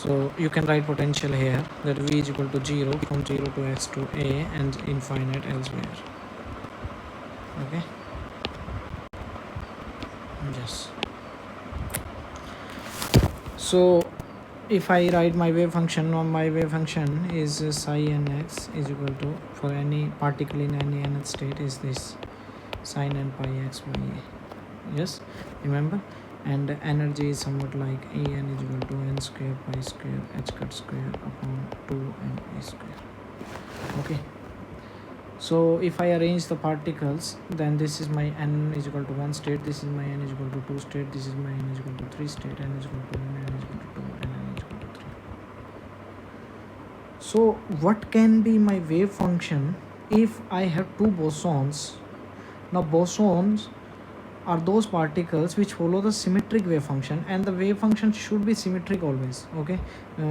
So you can write potential here, that V is equal to 0 from 0 to x to a and infinite elsewhere. Okay, yes. So if I write my wave function, or my wave function is psi nx is equal to, for any particle in any nth state, is this sin n pi x by a. Yes, remember. And energy is somewhat like En is equal to n square pi square h cut square upon 2 m a square. Okay, so if I arrange the particles, then this is my n is equal to 1 state, this is my n is equal to 2 state, this is my n is equal to 3 state, n is equal to 1, n is equal to 2, and n is equal to 3. So what can be my wave function if I have two bosons? Now bosons are those particles which follow the symmetric wave function, and the wave function should be symmetric always. Okay,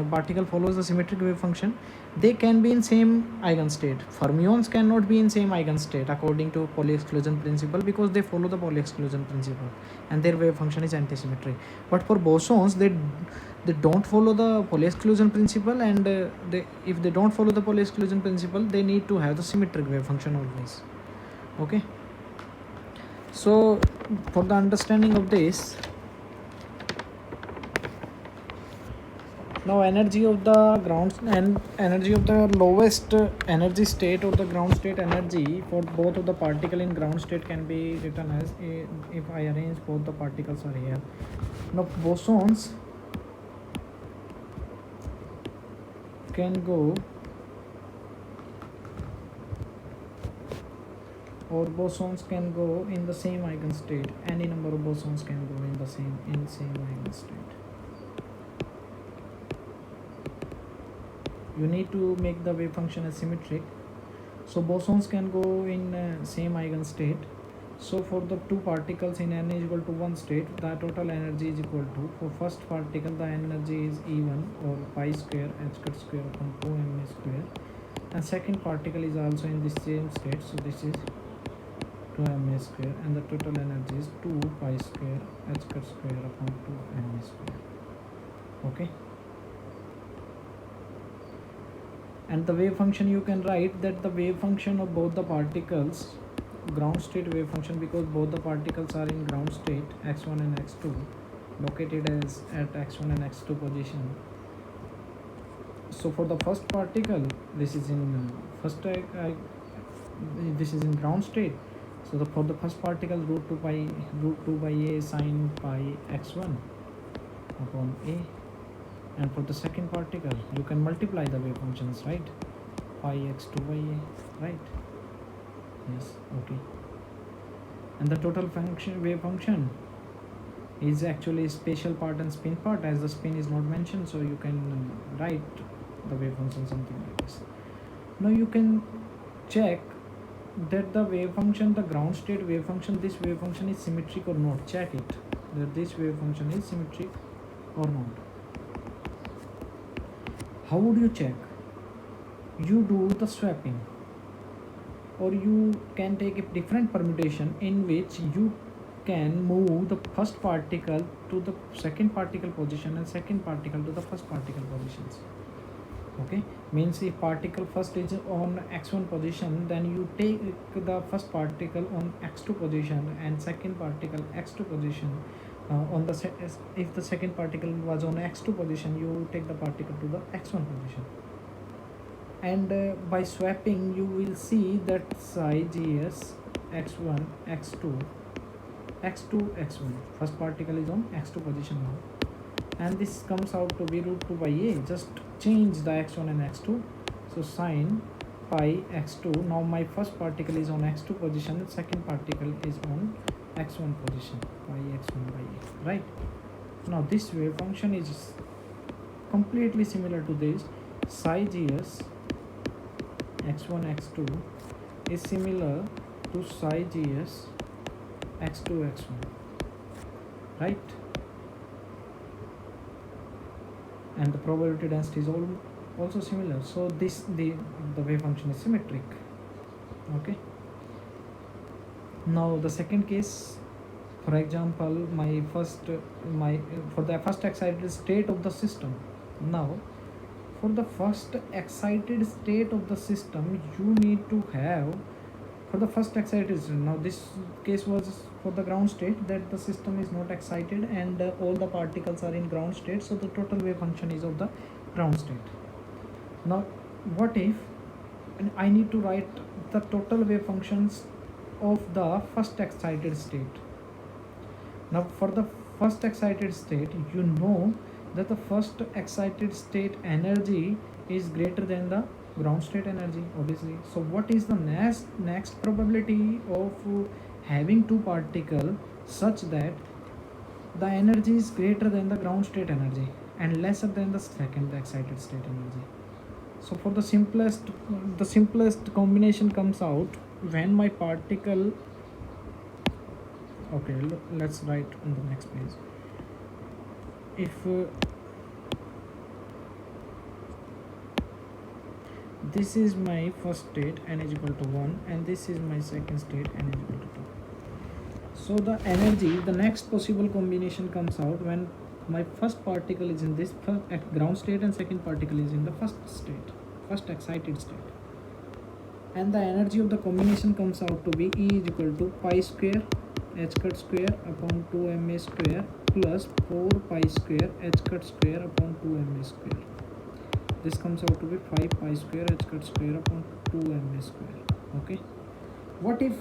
particle follows the symmetric wave function. They can be in same eigenstate. Fermions cannot be in same eigenstate according to Pauli exclusion principle, because they follow the Pauli exclusion principle and their wave function is antisymmetric. But for bosons, they don't follow the Pauli exclusion principle, and if they don't follow the Pauli exclusion principle, they need to have the symmetric wave function always. Okay, so for the understanding of this, now energy of the ground and energy of the lowest energy state, or the ground state energy for both of the particle in ground state, can be written as a, if I arrange both the particles are here. Now bosons can go, or bosons can go in the same eigenstate. Any number of bosons can go in the same eigenstate. You need to make the wave function as symmetric. So bosons can go in same eigenstate. So for the two particles in n is equal to 1 state, the total energy is equal to, for first particle the energy is E1, or pi square h cut square upon 2m square, and second particle is also in the same state, so this is 2m square, and the total energy is 2 pi square h cut square upon 2m square. Okay, and the wave function, you can write that the wave function of both the particles, ground state wave function, because both the particles are in ground state x1 and x2, located as at x1 and x2 position. So for the first particle, this is in this is in ground state. So for the first particle, root 2 by a sin pi x1 upon a. And for the second particle, you can multiply the wave functions, right? Pi x2 by a, right? Yes, okay. And the total function, wave function, is actually spatial part and spin part, as the spin is not mentioned, so you can write the wave function something like this. Now you can check that the wave function, the ground state wave function, this wave function is symmetric or not. Check it, that this wave function is symmetric or not. How would you check? You do the swapping, or you can take a different permutation in which you can move the first particle to the second particle position and second particle to the first particle positions. Okay, means if particle first is on x1 position, then you take the first particle on x2 position and second particle x2 position. On the if the second particle was on x2 position, you take the particle to the x1 position, and by swapping you will see that psi gs x1 x2 x2 x1, first particle is on x2 position now, and this comes out to be root 2 by a. Just change the x1 and x2, so sin pi x2. Now my first particle is on x2 position, and second particle is on x1 position, pi x1 by a, right? Now this wave function is completely similar to this. Psi gs x1 x2 is similar to psi gs x2 x1, right? And the probability density is also similar, so this the wave function is symmetric. Okay, now the second case, for example, for the first excited state of the system, Now, for the first excited state of the system, you need to have for the first excited state. Now this case was for the ground state, that the system is not excited and all the particles are in ground state, so the total wave function is of the ground state. Now what if and I need to write the total wave functions of the first excited state. Now for the first excited state, you know that the first excited state energy is greater than the ground state energy, obviously. So what is the next probability of having two particles such that the energy is greater than the ground state energy and lesser than the second excited state energy? So for the simplest combination comes out when my particle, okay, let's write on the next page. If this is my first state n is equal to 1 and this is my second state n is equal to 2, so the energy, the next possible combination comes out when my first particle is in this at ground state and second particle is in the first excited state, and the energy of the combination comes out to be E is equal to pi square h cut square upon 2ma square plus 4 pi square h cut square upon 2ma square. This comes out to be 5 pi square h cut square upon 2ma square. Okay, what if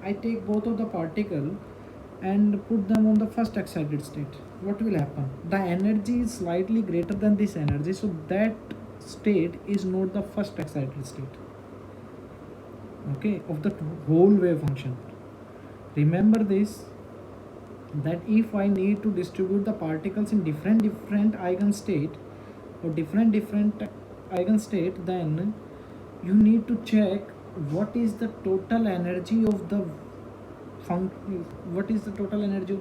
I take both of the particle and put them on the first excited state? What will happen? The energy is slightly greater than this energy, so that state is not the first excited state, okay, of the whole wave function. Remember this, that if I need to distribute the particles in different eigenstate or different eigenstate, then you need to check what is the total energy of the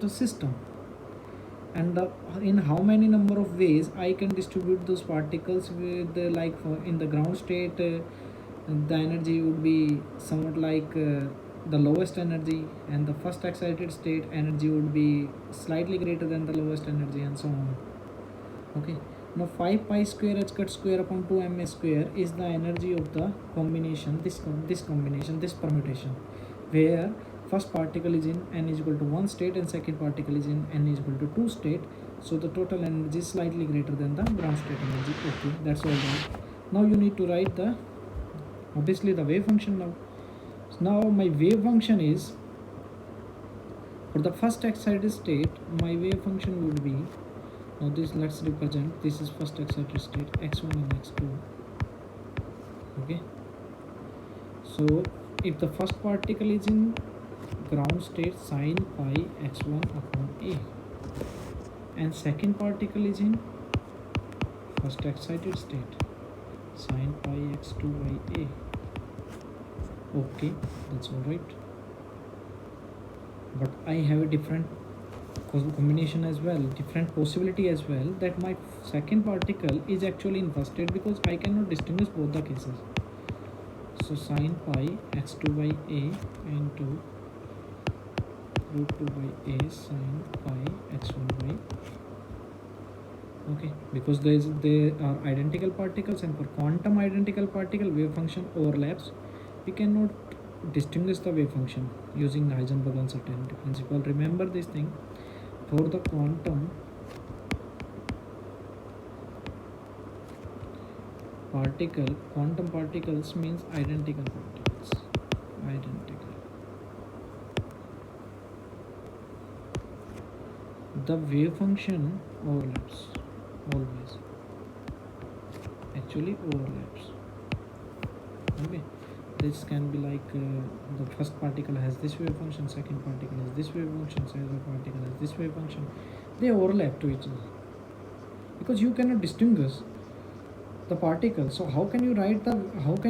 system, and in how many number of ways I can distribute those particles with in the ground state, the energy would be somewhat like the lowest energy, and the first excited state energy would be slightly greater than the lowest energy, and so on. Okay, now 5 pi square h cut square upon 2ma square is the energy of the combination, this permutation, where first particle is in n is equal to 1 state and second particle is in n is equal to 2 state, so the total energy is slightly greater than the ground state energy. Okay, that's all right. Now you need to write the obviously the wave function. Now my wave function is, for the first excited state, my wave function would be, now this, let's represent, this is first excited state x1 and x2. Okay, so if the first particle is in ground state, sin pi x1 upon a, and second particle is in first excited state, sin pi x2 by a. Okay, that's all right, but I have a different combination as well, different possibility as well, that my second particle is actually in first state, because I cannot distinguish both the cases. So sin pi x2 by a into root 2 by a sin pi x1 by, okay, because they are identical particles, and for quantum identical particle wave function overlaps, we cannot distinguish the wave function using Heisenberg uncertainty principle. Remember this thing, for the quantum particles means identical particles, the wave function overlaps, always actually overlaps. Okay, this can be like the first particle has this wave function, second particle has this wave function, third particle has this wave function. They overlap to each other because you cannot distinguish the particle. So how can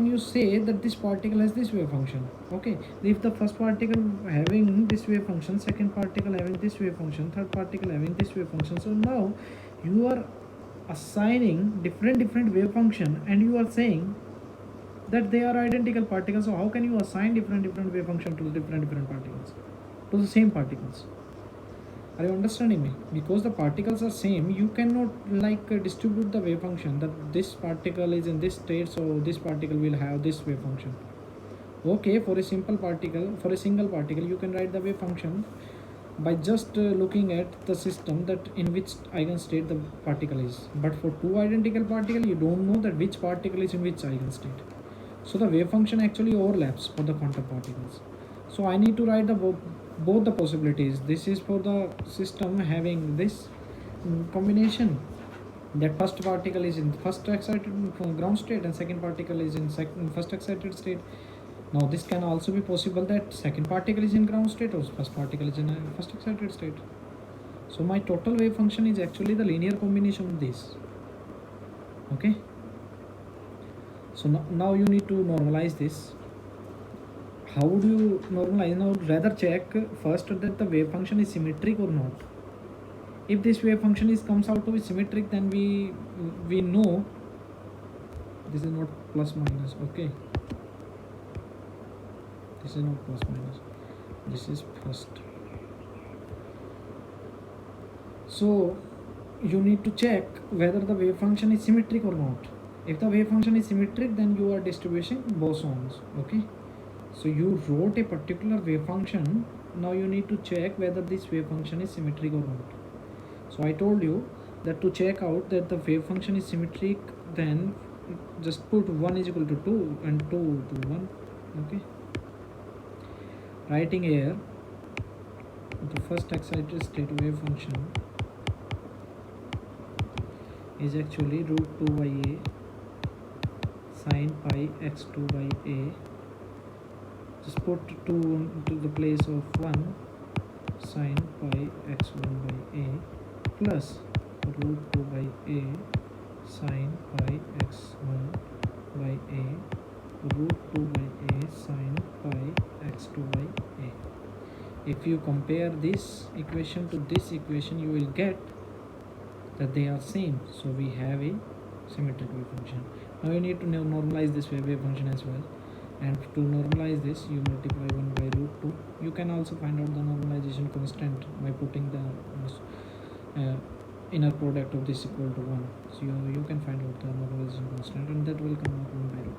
you say that this particle has this wave function? Okay, if the first particle having this wave function, second particle having this wave function, third particle having this wave function, so now you are assigning different wave function and you are saying that they are identical particles. So how can you assign different wave function to the different particles, to the same particles? Are you understanding me? Because the particles are same, you cannot like distribute the wave function that this particle is in this state, so this particle will have this wave function. Okay, for a single particle, you can write the wave function by just looking at the system that in which eigenstate the particle is. But for two identical particles, you don't know that which particle is in which eigenstate. So the wave function actually overlaps for the quantum particles. So I need to write the both the possibilities. This is for the system having this combination, that first particle is in first excited ground state and second particle is in first excited state. Now this can also be possible that second particle is in ground state or first particle is in first excited state. So my total wave function is actually the linear combination of this. Okay. So now you need to normalize this. How would you normalize? Now rather check first that the wave function is symmetric or not. If this wave function comes out to be symmetric, then we know this is not plus minus. Okay, this is not plus minus, this is first. So you need to check whether the wave function is symmetric or not. If the wave function is symmetric, then you are distributing bosons. Okay, so you wrote a particular wave function. Now you need to check whether this wave function is symmetric or not. So I told you that to check out that the wave function is symmetric, then just put 1 is equal to 2 and 2 to 1. Okay, writing here the first excited state wave function is actually root 2 by a sine pi x2 by a. Just put 2 to the place of 1 sine pi x1 by a plus root 2 by a sine pi x1 by a root 2 by a sine pi x2 by a. If you compare this equation to this equation, you will get that they are same. So we have a symmetric wave function. Now you need to normalize this wave function as well. And to normalize this, you multiply 1 by root 2. You can also find out the normalization constant by putting the inner product of this equal to 1. So you can find out the normalization constant, and that will come out 1 by root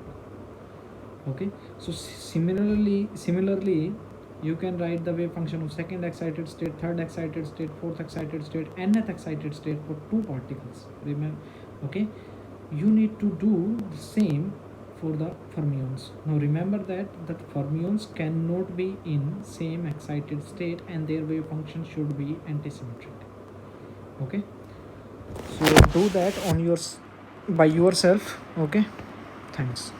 2. Okay, so similarly you can write the wave function of second excited state, third excited state, fourth excited state, nth excited state for two particles. Remember, okay, you need to do the same for the fermions. Now remember that fermions cannot be in same excited state and their wave function should be antisymmetric. Okay, so do that on by yourself. Okay, thanks.